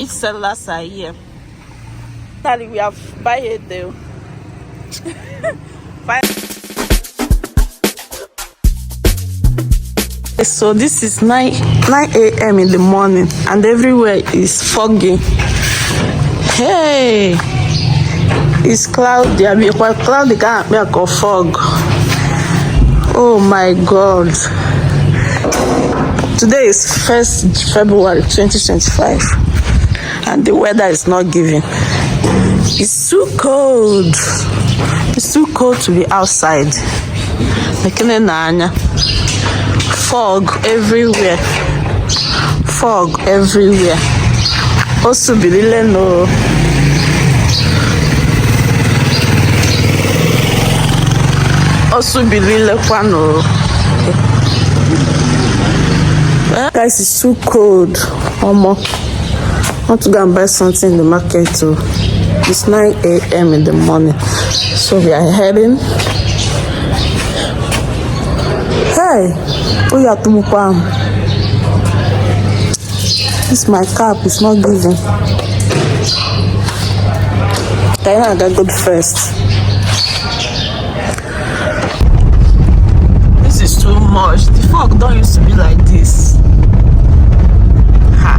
Each sellers are here. Finally, we have buy a deal. So this is 9 a.m. in the morning and everywhere is foggy. Hey, it's cloudy. I mean, quite cloudy can't make a fog. Oh my God. Today is 1st February 2025 and the weather is not giving. It's too cold. It's too cold to be outside. Fog everywhere. Fog everywhere. Also, Bilile no. Also, Bilile kwano. Guys, it's too cold. I want to go and buy something in the market too. It's 9 a.m. in the morning, so we are heading. Hey, oh yeah, this my cap is not giving. I got good first. This is too much. The fog don't used to be like this. Ha.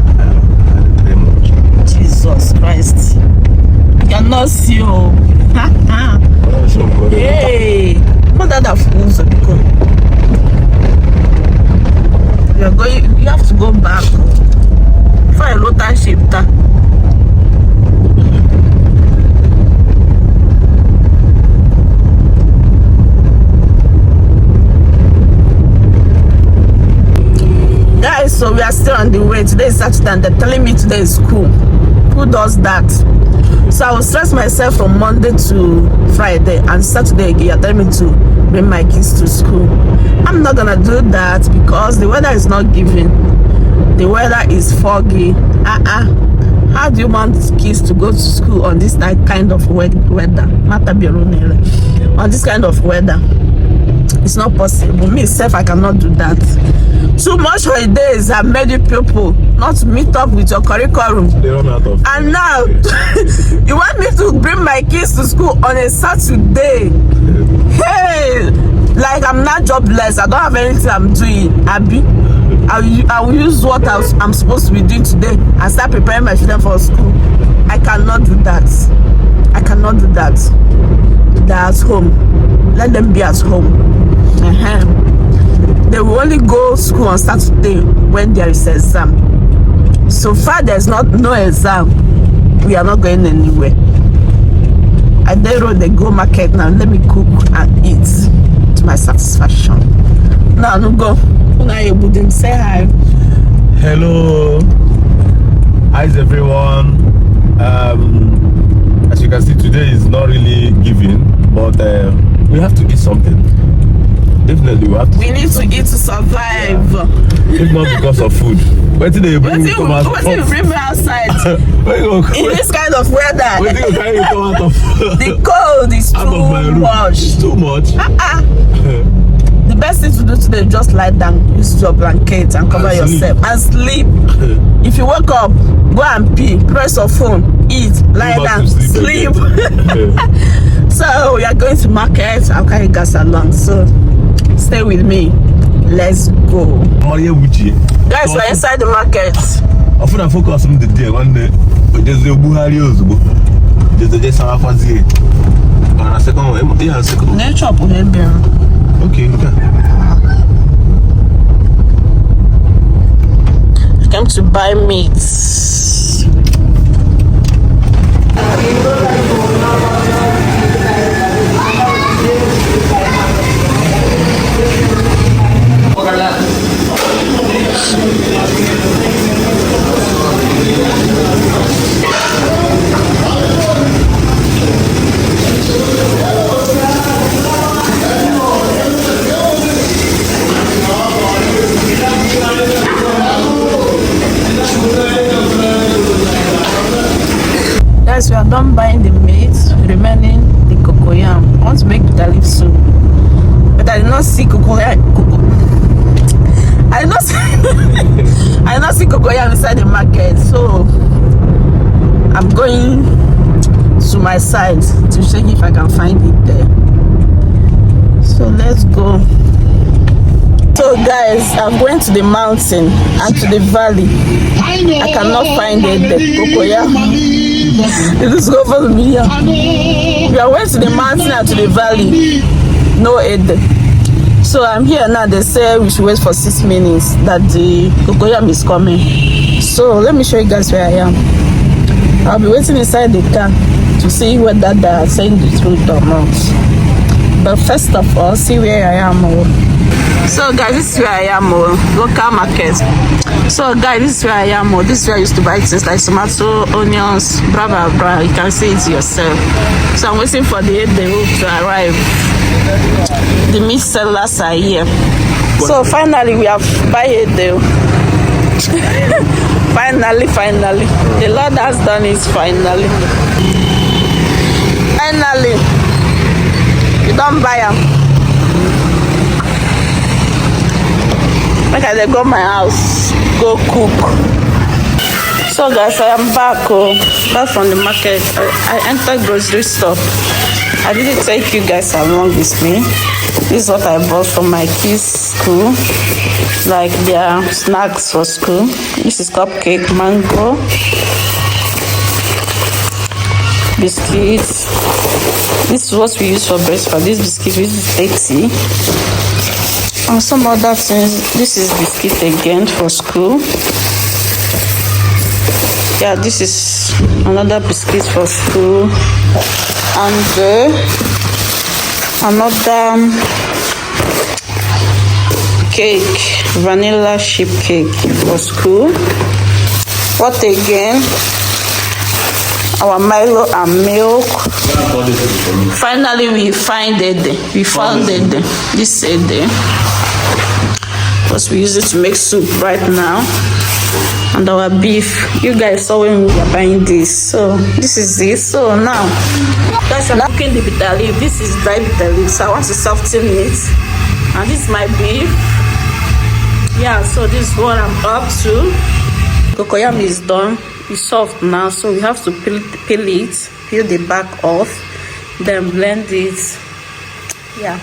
Jesus Christ. You cannot see you. Hey, not that fools are become. You have to go back for a local shifter. Guys, so we are still on the way. Today is Saturday and they're telling me today is school. Who does that? So I will stress myself from Monday to Friday, and Saturday again you're telling me to bring my kids to school. I'm not gonna do that because the weather is not giving. The weather is foggy. How do you want kids to go to school on this kind of weather? On this kind of weather, it's not possible. Me self, I cannot do that. Too much holidays have made you people not to meet up with your curriculum. They run out of. And now you want me to bring my kids to school on a Saturday? Hey, like I'm not jobless. I don't have anything I'm doing. Abby, I will use what I'm supposed to be doing today and start preparing my children for school. I cannot do that. I cannot do that. They're at home. Let them be at home. They will only go to school on Saturday when there is exam. So far there's no exam. We are not going anywhere. I then they go market now. Let me cook and eat to my satisfaction. Now no go. You wouldn't say hi. Hello. How's everyone? As you can see, today is not really giving, but we have to eat something. Definitely we have to. We need to eat to survive. Yeah. If not because of food. What did you bring me come out? What did you bring me outside? In this kind of weather. What did you carry me come out of? The cold is too much. It's too much. The best thing to do today is just lie down, use your blanket and cover yourself and sleep. If you wake up, go and pee, press your phone, eat, lie down, sleep. So we are going to market. I'll carry gas along. So stay with me. Let's go. Guys, we're inside the market. I feel like focus on the day one day. There's a Buhari Ozbo. There's a Jesama Fazi. And a second one. Yeah, a second one. Nature will help you. Okay, I came to buy meat. We are done buying the meat, remaining the cocoyam. I want to make bitter leaf soup, but I did not see cocoyam. I did not see cocoyam inside the market, so I'm going to my side to check if I can find it there. So let's go. So guys, I'm going to the mountain and to the valley. I cannot find it there. Kokoya. It is over me. We are going to the mountain and to the valley. No aid. So I'm here now. They say we should wait for 6 minutes that the cocoyam is coming. So let me show you guys where I am. I'll be waiting inside the car to see whether they are saying the truth or not. But first of all, see where I am. So guys, this is where I am. Local market. So guys, this is where I am. This is where I used to buy things like tomato, onions, blah blah blah. You can see it yourself. So I'm waiting for the 8 day to arrive. The meat sellers are here. So finally we have buy a deal. finally. The Lord has done it finally. Finally. You don't buy them. Okay, they go my house. Go cook. So guys, I am back from the market. I entered grocery store. I didn't take you guys along with me. This is what I bought from my kids' school, like their snacks for school. This is cupcake, mango, biscuits. This is what we use for breakfast. This biscuit, this is 80. And some other things. This is biscuit again for school. Yeah, this is another biscuit for school. And another cake, vanilla chip cake for school. What again? Our Milo and milk. Finally, we found it. This is it. Because we use it to make soup right now. And our beef. You guys saw when we were buying this. So this is it. So now, guys, I'm cooking the bitter leaf. This is dry bitter leaf. So I want to soften it. And this is my beef. Yeah, so this is what I'm up to. Cocoyam is done. It's soft now, so we have to peel the back off, then blend it. Yeah.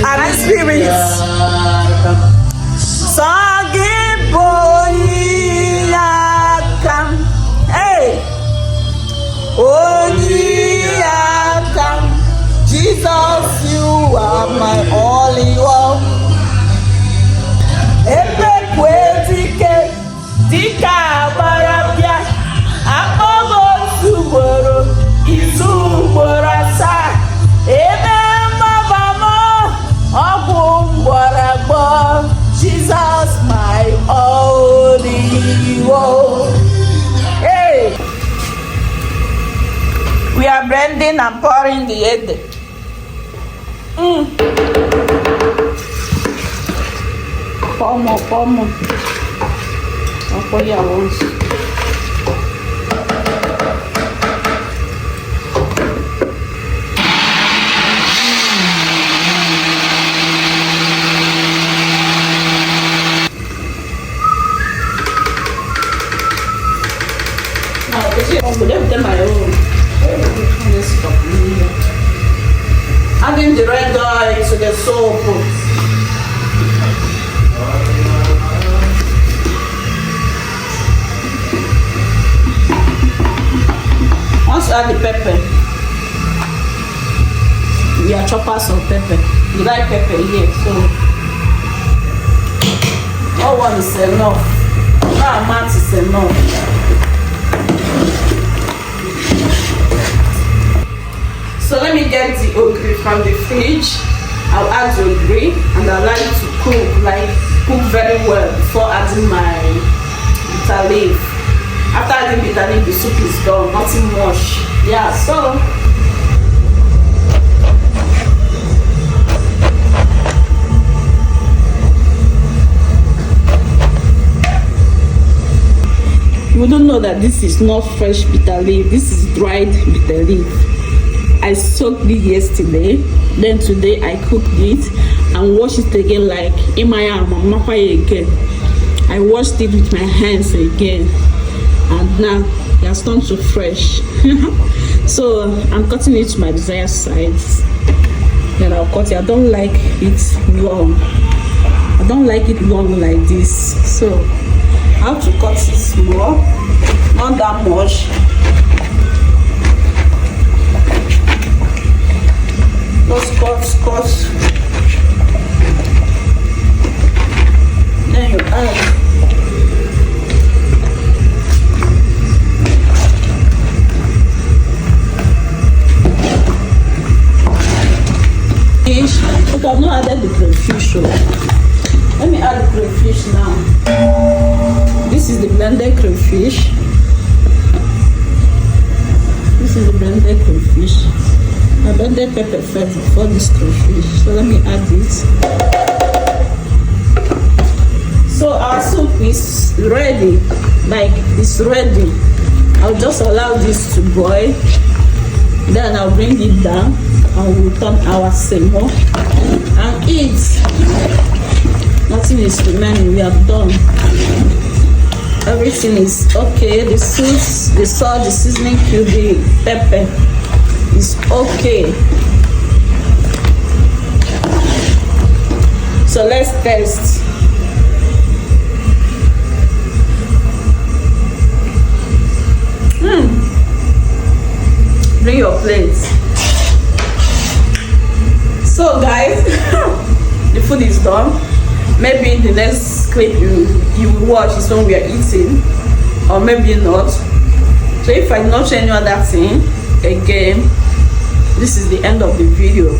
And spirits. Jesus, you are my only one. Jesus, my only one. Hey, we are blending and pouring the egg. Pour more. I'll pour it once. Adding the red oil to the soap. to add the pepper. We are choppers of pepper. We like pepper here, so no one is enough. No amount is enough. So let me get the ogiri from the fridge. I'll add the ogiri, and I like to cook very well before adding my bitter leaf. After adding bitter leaf, the soup is done, nothing much. Yeah, so you don't know that this is not fresh bitter leaf. This is dried bitter leaf. I soaked it yesterday, then today I cooked it and washed it again like in my arm again. I washed it with my hands again, and now it has turned to fresh. So I'm cutting it to my desired size. Then I'll cut it. I don't like it long. I don't like it long like this. So I have to cut it small, not that much. Just cut. Then you add fish. But I've not added the crayfish. Let me add the crayfish now. This is the blended crayfish. This is the blended crayfish. I blended pepper first before this crayfish. So let me add this. So our soup is ready. Like it's ready. I'll just allow this to boil. Then I'll bring it down and we'll turn our semo and eat. Nothing is remaining. We have done. Everything is okay. The sauce, the salt, the seasoning cube, the pepper is okay. So let's taste. Bring your plate. So guys, the food is done. Maybe the next clip you will watch is when we are eating, or maybe not. So if I not show any other thing again, this is the end of the video.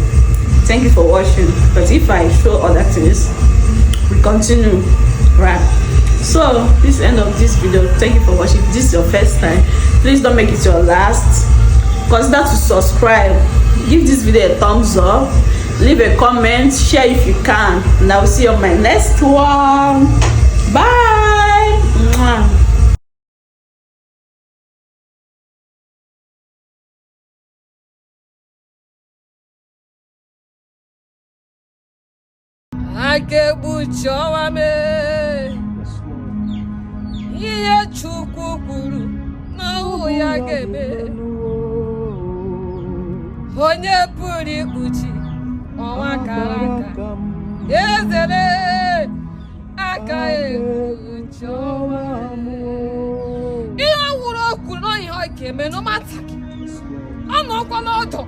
Thank you for watching. But if I show other things, we continue, right? So this is the end of this video. Thank you for watching. If this is your first time, please don't make it your last. Consider to subscribe, give this video a thumbs up, leave a comment, share if you can, and I will see you on my next one. Bye. Mwah. Akebuchowame ihe Chukwu kwuru n'ọhụ ya ga-eme. Onye pụrụ ikpuchi ọnwa kara aka ezere aka ekpuchi ọnwa. Ihe ọ wụrụ okwu n'ọhịa ọ ga-eme n'ọmataki. Ọ nọkwa n'ọdụ.